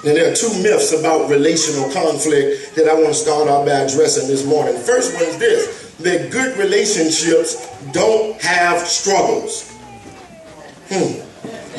And there are two myths about relational conflict that I want to start out by addressing this morning. The first one is this, that good relationships don't have struggles.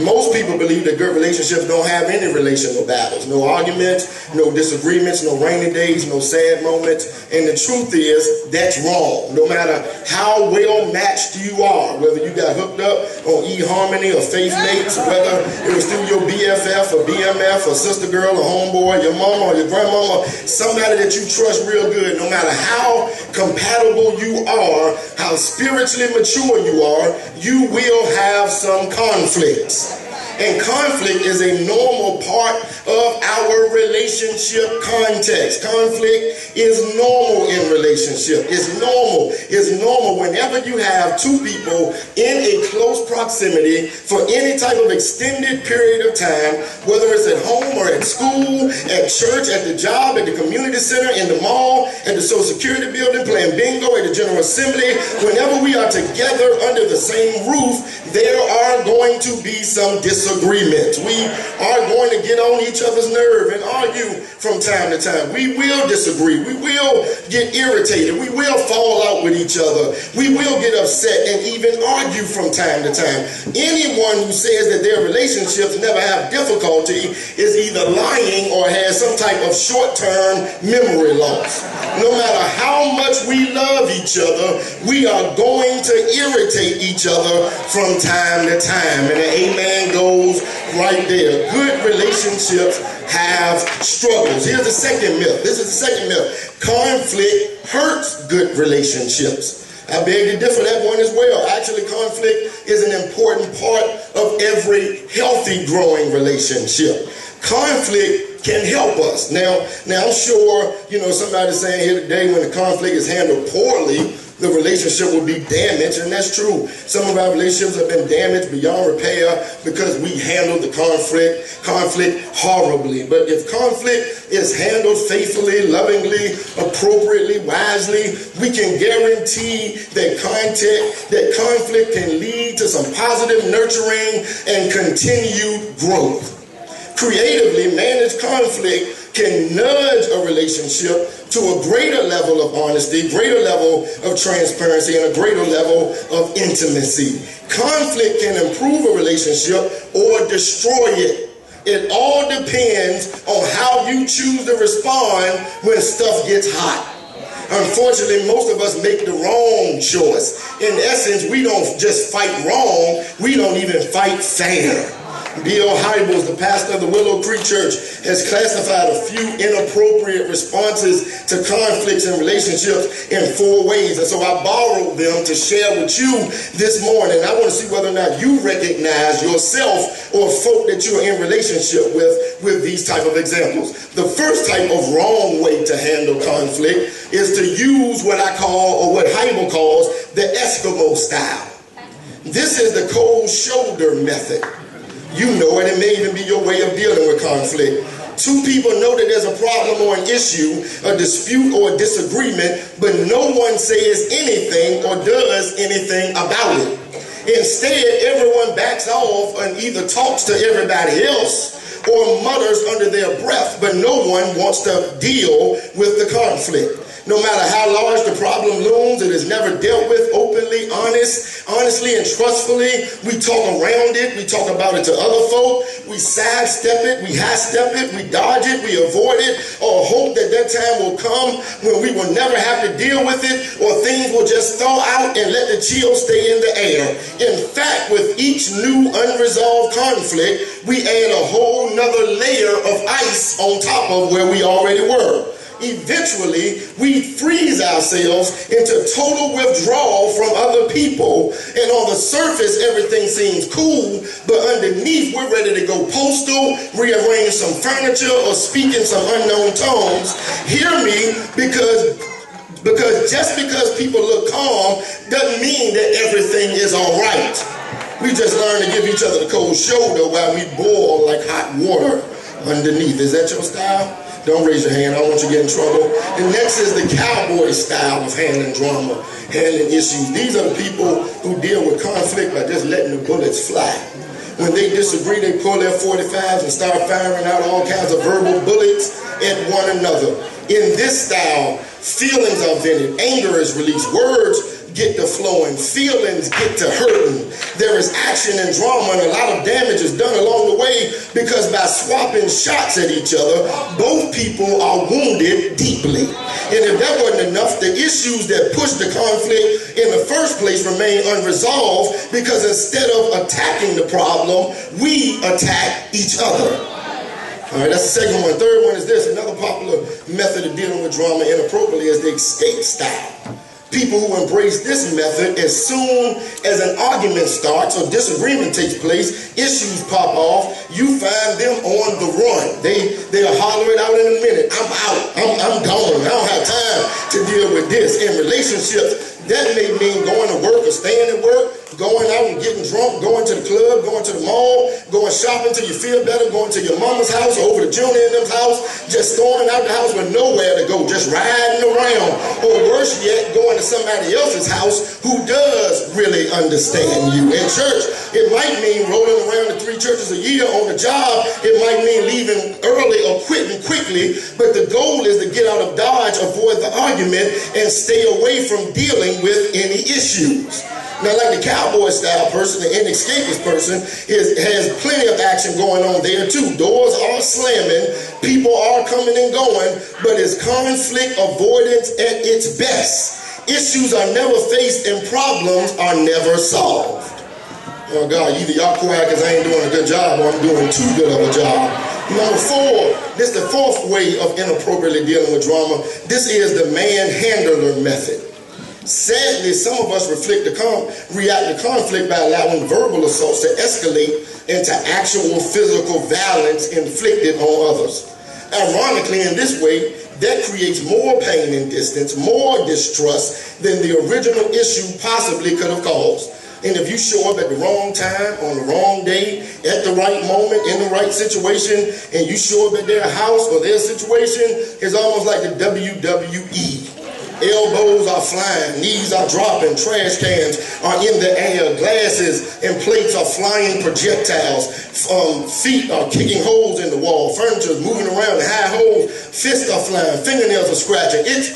Most people believe that good relationships don't have any relational battles, no arguments, no disagreements, no rainy days, no sad moments. And the truth is, that's wrong. No matter how well matched you are, whether you got hooked up on eHarmony or Faith Mates, whether it was through your BFF or BMF or sister girl or homeboy, your mama or your grandmama, somebody that you trust real good, no matter how compatible you are, how spiritually mature you are, you will have some conflicts. And conflict is a normal part of our relationship context. Conflict is normal in relationship. It's normal. It's normal whenever you have two people in a close proximity for any type of extended period of time, whether it's at home or at school, at church, at the job, at the community center, in the mall, at the Social Security building, playing bingo, at the General Assembly. Whenever we are together under the same roof, there are going to be some disagreements. We are going to get on each other's nerve and argue from time to time. We will disagree. We will get irritated. We will fall out with each other. We will get upset and even argue from time to time. Anyone who says that their relationships never have difficulty is either lying or has some type of short-term memory loss. No matter how much we love each other, we are going to irritate each other from time to time. And the amen goes right there. Good relationships have struggles. Here's the second myth. This is the second myth. Conflict hurts good relationships. I beg to differ that one as well. Actually, conflict is an important part of every healthy growing relationship. Conflict can help us. Now I'm sure, somebody's saying here today, when the conflict is handled poorly, the relationship will be damaged, and that's true. Some of our relationships have been damaged beyond repair because we handled the conflict horribly. But if conflict is handled faithfully, lovingly, appropriately, wisely, we can guarantee that conflict can lead to some positive nurturing and continued growth. Creatively managed conflict can nudge a relationship to a greater level of honesty, greater level of transparency, and a greater level of intimacy. Conflict can improve a relationship or destroy it. It all depends on how you choose to respond when stuff gets hot. Unfortunately, most of us make the wrong choice. In essence, we don't just fight wrong, we don't even fight fair. B.L. Hybels, the pastor of the Willow Creek Church, has classified a few inappropriate responses to conflicts and relationships in 4 ways. And so I borrowed them to share with you this morning. I want to see whether or not you recognize yourself or folk that you're in relationship with these type of examples. The first type of wrong way to handle conflict is to use what I call, or what Hybel calls, the Eskimo style. This is the cold shoulder method. You know it, it may even be your way of dealing with conflict. Two people know that there's a problem or an issue, a dispute or a disagreement, but no one says anything or does anything about it. Instead, everyone backs off and either talks to everybody else or mutters under their breath, but no one wants to deal with the conflict. No matter how large the problem looms, it is never dealt with openly, honestly and trustfully. We talk around it. We talk about it to other folk. We sidestep it. We high-step it. We dodge it. We avoid it, or hope that time will come when we will never have to deal with it, or things will just thaw out and let the chill stay in the air. In fact, with each new unresolved conflict, we add a whole nother layer of ice on top of where we already were. Eventually, we freeze ourselves into total withdrawal from other people, and on the surface, everything seems cool, but underneath, we're ready to go postal, rearrange some furniture, or speak in some unknown tones. Hear me, because just because people look calm doesn't mean that everything is all right. We just learn to give each other the cold shoulder while we boil like hot water underneath. Is that your style? Don't raise your hand, I don't want you to get in trouble. The next is the cowboy style of handling drama, handling issues. These are the people who deal with conflict by just letting the bullets fly. When they disagree, they pull their 45s and start firing out all kinds of verbal bullets at one another. In this style, feelings are vented, anger is released, words get to flowing, feelings get to hurting. There is action and drama, and a lot of damage is done along the way, because by swapping shots at each other, both people are wounded deeply. And if that wasn't enough, the issues that pushed the conflict in the first place remain unresolved, because instead of attacking the problem, we attack each other. All right, that's the second one. Third one is this. Another popular method of dealing with drama inappropriately is the escape style. People who embrace this method, as soon as an argument starts or disagreement takes place, issues pop off, you find them on the run. They'll holler it out in a minute. I'm out. I'm gone. I don't have time to deal with this. In relationships, that may mean going to work or staying at work, going out and getting drunk, going to the club, going to the mall, going shopping till you feel better, going to your mama's house or over to Junior and them's house, just storming out the house with nowhere to go, just riding around. Or worse yet, going to somebody else's house who does really understand you. In church, it might mean rolling around to 3 churches a year. On the job, it might mean leaving early or quitting quickly, but the goal is to get out of Dodge, avoid the argument, and stay away from dealing with any issues. Now, like the cowboy style person, the inescapist person has plenty of action going on there too. Doors are slamming, people are coming and going, but it's conflict avoidance at its best. Issues are never faced and problems are never solved. Oh God, either y'all quiet because I ain't doing a good job, or I'm doing too good of a job. Number 4, this is the fourth way of inappropriately dealing with drama. This is the manhandler method. Sadly, some of us react to conflict by allowing verbal assaults to escalate into actual physical violence inflicted on others. Ironically, in this way, that creates more pain and distance, more distrust than the original issue possibly could have caused. And if you show up at the wrong time, on the wrong day, at the right moment, in the right situation, and you show up at their house or their situation, it's almost like the WWE. Elbows are flying, knees are dropping, trash cans are in the air, glasses and plates are flying projectiles, feet are kicking holes in the wall, furniture is moving around in high holes, fists are flying, fingernails are scratching. It's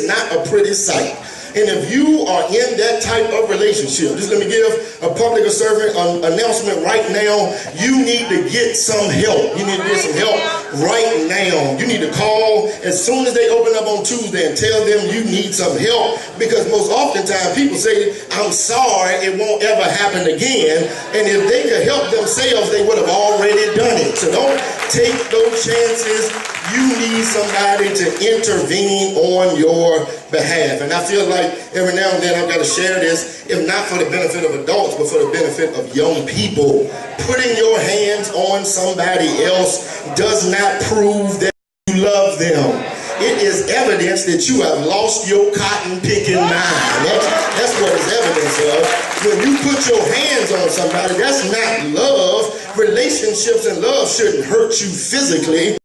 not a pretty sight. And if you are in that type of relationship, just let me give a public servant announcement right now. You need to get some help. You need to get some help right now. You need to call as soon as they open up on Tuesday and tell them you need some help, because most oftentimes people say, I'm sorry, it won't ever happen again. And if they could help themselves, they would have already done it. So don't take those chances. You need somebody to intervene on your behalf. And I feel like every now and then I've got to share this, if not for the benefit of adults, but for the benefit of young people. Putting your hands on somebody else does not prove that you love them. It is evidence that you have lost your cotton picking mind. That's what it's evidence of. When you put your hands on somebody, that's not love. Relationships and love shouldn't hurt you physically.